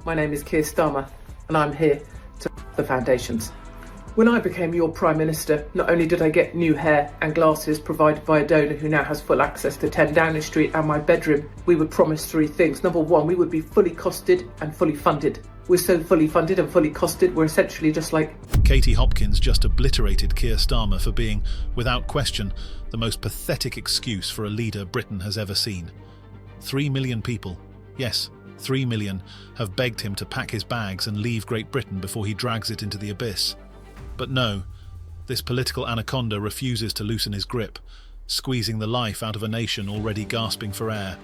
My name is Keir Starmer and I'm here to the foundations. When I became your Prime Minister, not only did I get new hair and glasses provided by a donor who now has full access to 10 Downing Street and my bedroom, we were promised three things. Number one, we would be fully costed and fully funded. We're so fully funded and fully costed, we're essentially just like... Hopkins just obliterated Keir Starmer for being, without question, the most pathetic excuse for a leader Britain has ever seen. 3 million people, yes, 3 million, have begged him to pack his bags and leave Great Britain before he drags it into the abyss. But no, this political anaconda refuses to loosen his grip, squeezing the life out of a nation already gasping for air.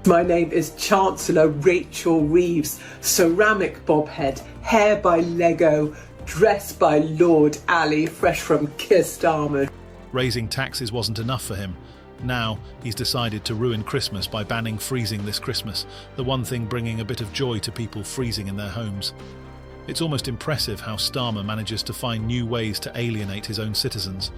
My name is Chancellor Rachel Reeves, ceramic bobhead, hair by Lego, dress by Lord Ali, fresh from Keir Starmer. Raising taxes wasn't enough for him. Now he's decided to ruin Christmas by banning freezing this Christmas, the one thing bringing a bit of joy to people freezing in their homes. It's almost impressive how Starmer manages to find new ways to alienate his own citizens.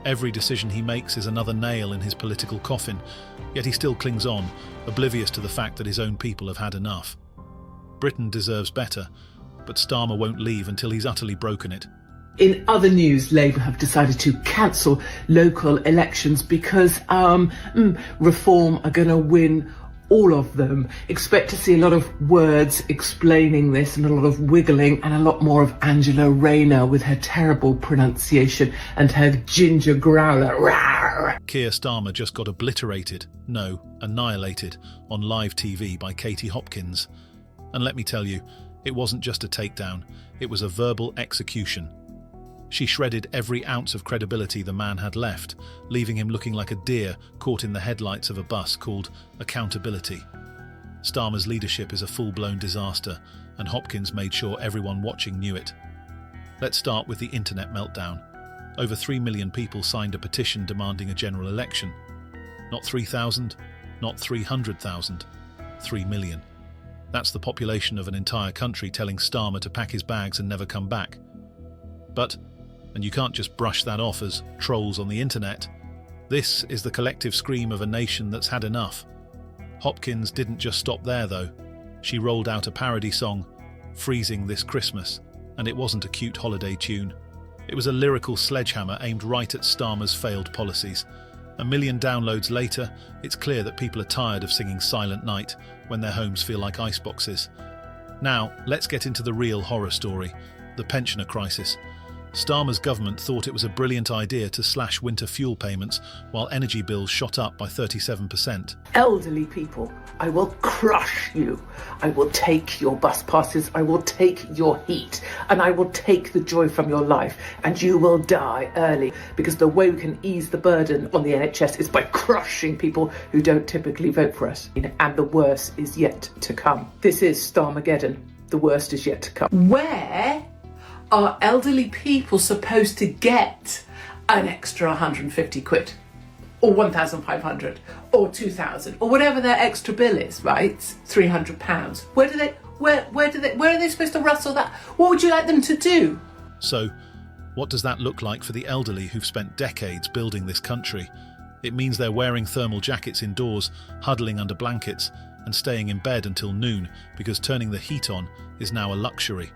Every decision he makes is another nail in his political coffin, yet he still clings on, oblivious to the fact that his own people have had enough. Britain deserves better, but Starmer won't leave until he's utterly broken it. In other news, Labour have decided to cancel local elections because Reform are going to win all of them. Expect to see a lot of words explaining this and a lot of wiggling and a lot more of Angela Rayner with her terrible pronunciation and her ginger growler. Keir Starmer just got obliterated, no, annihilated, on live TV by Hopkins. And let me tell you, it wasn't just a takedown, it was a verbal execution. She shredded every ounce of credibility the man had left, leaving him looking like a deer caught in the headlights of a bus called accountability. Starmer's leadership is a full-blown disaster, and Hopkins made sure everyone watching knew it. Let's start with the internet meltdown. Over 3 million people signed a petition demanding a general election. Not 3,000, not 300,000, 3 million. That's the population of an entire country telling Starmer to pack his bags and never come back. But, and you can't just brush that off as trolls on the internet, this is the collective scream of a nation that's had enough. Hopkins didn't just stop there though. She rolled out a parody song, Freezing This Christmas, and it wasn't a cute holiday tune. It was a lyrical sledgehammer aimed right at Starmer's failed policies. 1 million downloads later, it's clear that people are tired of singing Silent Night when their homes feel like iceboxes. Now, let's get into the real horror story, the pensioner crisis. Starmer's government thought it was a brilliant idea to slash winter fuel payments while energy bills shot up by 37%. Elderly people, I will crush you. I will take your bus passes, I will take your heat, and I will take the joy from your life, and you will die early, because the way we can ease the burden on the NHS is by crushing people who don't typically vote for us. And the worst is yet to come. This is Starmageddon. The worst is yet to come. Where are elderly people supposed to get an extra 150 quid or 1,500 or 2,000 or whatever their extra bill is, right? 300 pounds. Where are they supposed to rustle that? What would you like them to do? So, what does that look like for the elderly who've spent decades building this country? It means they're wearing thermal jackets indoors, huddling under blankets, and staying in bed until noon because turning the heat on is now a luxury.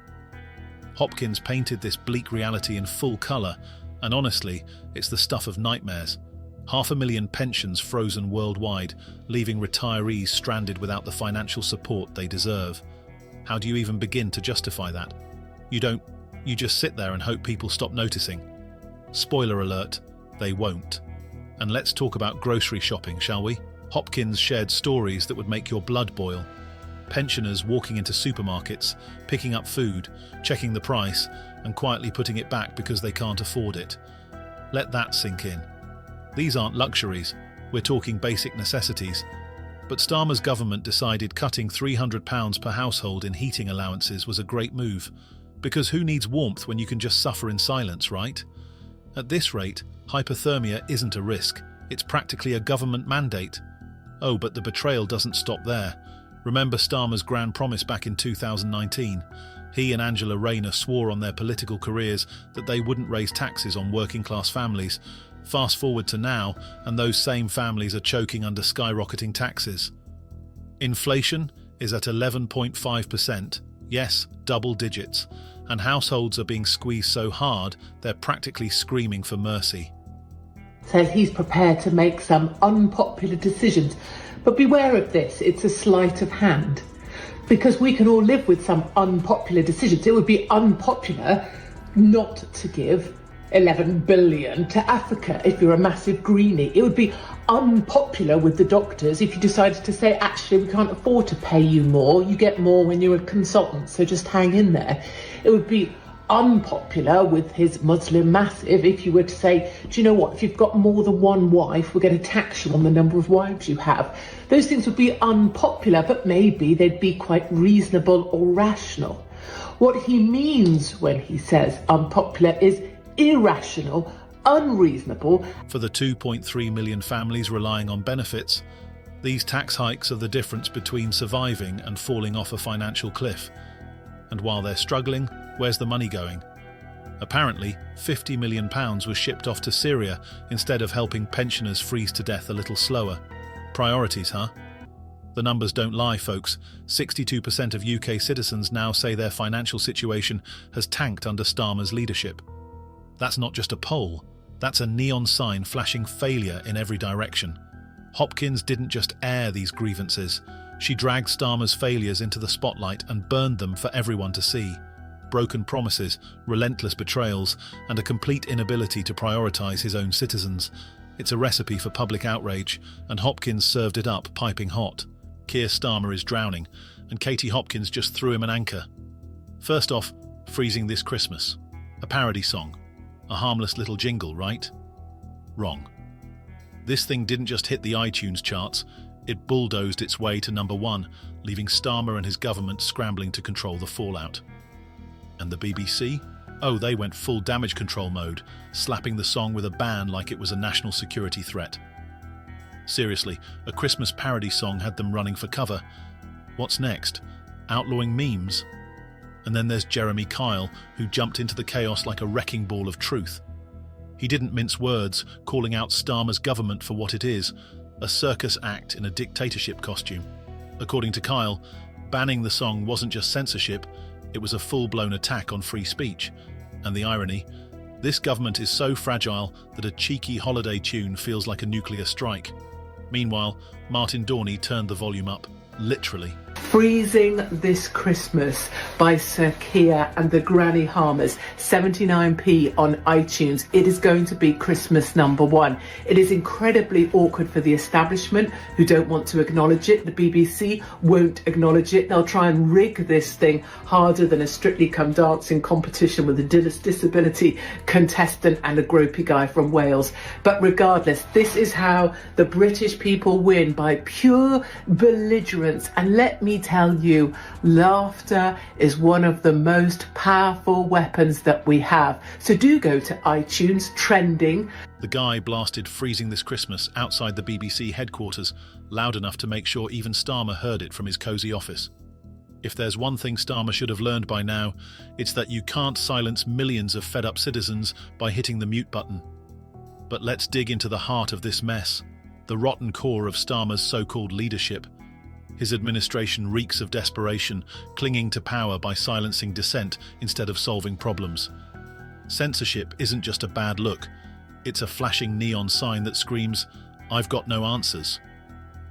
Hopkins painted this bleak reality in full colour, and honestly, it's the stuff of nightmares. 500,000 pensions frozen worldwide, leaving retirees stranded without the financial support they deserve. How do you even begin to justify that? You don't. You just sit there and hope people stop noticing. Spoiler alert, they won't. And let's talk about grocery shopping, shall we? Hopkins shared stories that would make your blood boil. Pensioners walking into supermarkets, picking up food, checking the price, and quietly putting it back because they can't afford it. Let that sink in. These aren't luxuries, we're talking basic necessities. But Starmer's government decided cutting £300 per household in heating allowances was a great move. Because who needs warmth when you can just suffer in silence, right? At this rate, hypothermia isn't a risk, it's practically a government mandate. Oh, but the betrayal doesn't stop there. Remember Starmer's grand promise back in 2019? He and Angela Rayner swore on their political careers that they wouldn't raise taxes on working-class families. Fast forward to now, and those same families are choking under skyrocketing taxes. Inflation is at 11.5%. Yes, double digits. And households are being squeezed so hard, they're practically screaming for mercy. Says he's prepared to make some unpopular decisions. But beware of this, it's a sleight of hand. Because we can all live with some unpopular decisions. It would be unpopular not to give 11 billion to Africa if you're a massive greenie. It would be unpopular with the doctors if you decided to say, actually, we can't afford to pay you more. You get more when you're a consultant, so just hang in there. It would be unpopular with his Muslim massive if you were to say, do you know what, if you've got more than one wife, we're going to tax you on the number of wives you have. Those things would be unpopular, but maybe they'd be quite reasonable or rational. What he means when he says unpopular is irrational, unreasonable. For the 2.3 million families relying on benefits, these tax hikes are the difference between surviving and falling off a financial cliff. And while they're struggling, where's the money going? Apparently, £50 million was shipped off to Syria instead of helping pensioners freeze to death a little slower. Priorities, huh? The numbers don't lie, folks. 62% of UK citizens now say their financial situation has tanked under Starmer's leadership. That's not just a poll, that's a neon sign flashing failure in every direction. Hopkins didn't just air these grievances. She dragged Starmer's failures into the spotlight and burned them for everyone to see. Broken promises, relentless betrayals, and a complete inability to prioritise his own citizens. It's a recipe for public outrage, and Hopkins served it up piping hot. Keir Starmer is drowning, and Katie Hopkins just threw him an anchor. First off, Freezing This Christmas. A parody song. A harmless little jingle, right? Wrong. This thing didn't just hit the iTunes charts, it bulldozed its way to number 1, leaving Starmer and his government scrambling to control the fallout. And the BBC? Oh, they went full damage control mode, slapping the song with a ban like it was a national security threat. Seriously, a Christmas parody song had them running for cover. What's next? Outlawing memes? And then there's Jeremy Kyle, who jumped into the chaos like a wrecking ball of truth. He didn't mince words, calling out Starmer's government for what it is, a circus act in a dictatorship costume. According to Kyle, banning the song wasn't just censorship, it was a full-blown attack on free speech. And the irony? This government is so fragile that a cheeky holiday tune feels like a nuclear strike. Meanwhile, Martin Dorney turned the volume up, literally. Freezing This Christmas by Sir Keir and the Granny Harmers, 79p on iTunes. It is going to be Christmas number 1. It is incredibly awkward for the establishment who don't want to acknowledge it. The BBC won't acknowledge it. They'll try and rig this thing harder than a Strictly Come Dancing competition with a disability contestant and a gropey guy from Wales. But regardless, this is how the British people win, by pure belligerence. And let me tell you, laughter is one of the most powerful weapons that we have. So do go to iTunes, trending. The guy blasted Freezing This Christmas outside the BBC headquarters, loud enough to make sure even Starmer heard it from his cosy office. If there's one thing Starmer should have learned by now, it's that you can't silence millions of fed-up citizens by hitting the mute button. But let's dig into the heart of this mess, the rotten core of Starmer's so-called leadership. His administration reeks of desperation, clinging to power by silencing dissent instead of solving problems. Censorship isn't just a bad look, it's a flashing neon sign that screams, "I've got no answers."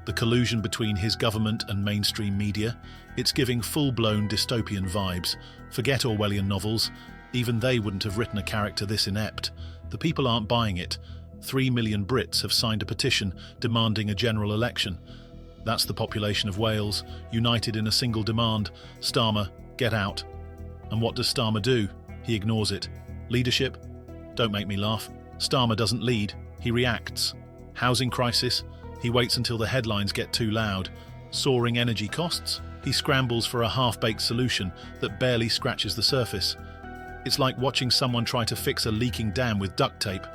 The collusion between his government and mainstream media, it's giving full-blown dystopian vibes. Forget Orwellian novels, even they wouldn't have written a character this inept. The people aren't buying it. 3 million Brits have signed a petition demanding a general election. That's the population of Wales, united in a single demand: Starmer, get out. And what does Starmer do? He ignores it. Leadership? Don't make me laugh. Starmer doesn't lead, he reacts. Housing crisis? He waits until the headlines get too loud. Soaring energy costs? He scrambles for a half-baked solution that barely scratches the surface. It's like watching someone try to fix a leaking dam with duct tape.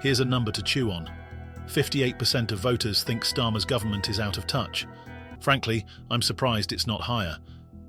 Here's a number to chew on. 58% of voters think Starmer's government is out of touch. Frankly, I'm surprised it's not higher.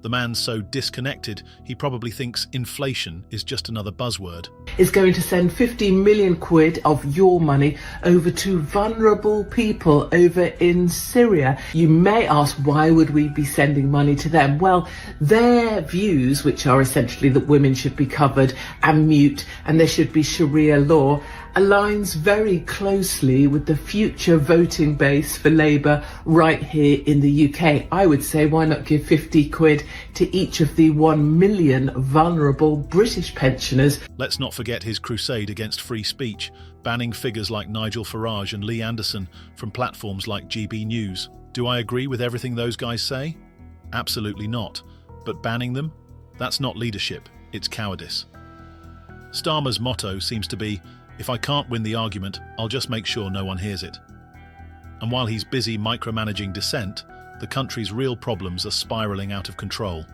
The man's so disconnected, he probably thinks inflation is just another buzzword. Is going to send 50 million quid of your money over to vulnerable people over in Syria. You may ask, why would we be sending money to them? Well, their views, which are essentially that women should be covered and mute and there should be Sharia law, aligns very closely with the future voting base for Labour right here in the UK. I would say, why not give 50 quid to each of the 1 million vulnerable British pensioners? Let's not forget his crusade against free speech, banning figures like Nigel Farage and Lee Anderson from platforms like GB News. Do I agree with everything those guys say? Absolutely not. But banning them? That's not leadership, it's cowardice. Starmer's motto seems to be, if I can't win the argument, I'll just make sure no one hears it. And while he's busy micromanaging dissent, the country's real problems are spiralling out of control.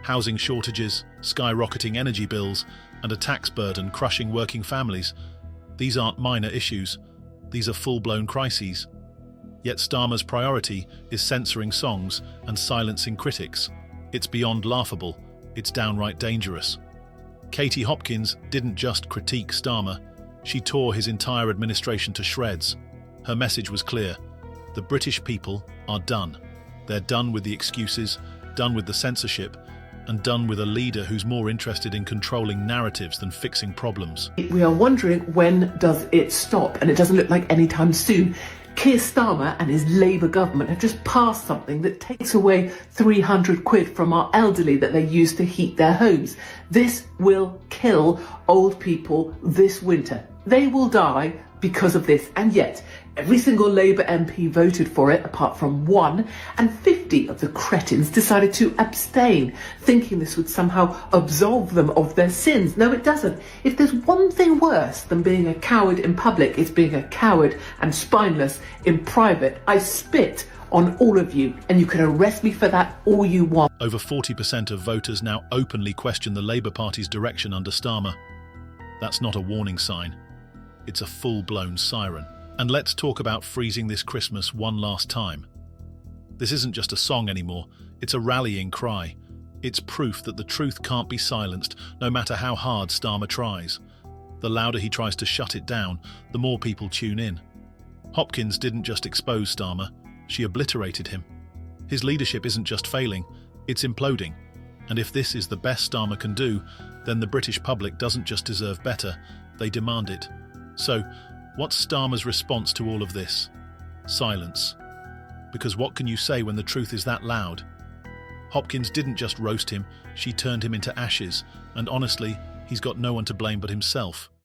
Housing shortages, skyrocketing energy bills, and a tax burden crushing working families. These aren't minor issues, these are full-blown crises. Yet Starmer's priority is censoring songs and silencing critics. It's beyond laughable, it's downright dangerous. Katie Hopkins didn't just critique Starmer, she tore his entire administration to shreds. Her message was clear. The British people are done. They're done with the excuses, done with the censorship, and done with a leader who's more interested in controlling narratives than fixing problems. We are wondering, when does it stop? And it doesn't look like anytime soon. Keir Starmer and his Labour government have just passed something that takes away 300 quid from our elderly that they use to heat their homes. This will kill old people this winter. They will die because of this, and yet every single Labour MP voted for it apart from one, and 50 of the cretins decided to abstain, thinking this would somehow absolve them of their sins. No, it doesn't. If there's one thing worse than being a coward in public, it's being a coward and spineless in private. I spit on all of you, and you can arrest me for that all you want. Over 40% of voters now openly question the Labour Party's direction under Starmer. That's not a warning sign. It's a full-blown siren. And let's talk about freezing this Christmas one last time. This isn't just a song anymore, it's a rallying cry. It's proof that the truth can't be silenced, no matter how hard Starmer tries. The louder he tries to shut it down, the more people tune in. Hopkins didn't just expose Starmer, she obliterated him. His leadership isn't just failing, it's imploding. And if this is the best Starmer can do, then the British public doesn't just deserve better, they demand it. So, what's Starmer's response to all of this? Silence. Because what can you say when the truth is that loud? Hopkins didn't just roast him, she turned him into ashes, and honestly, he's got no one to blame but himself.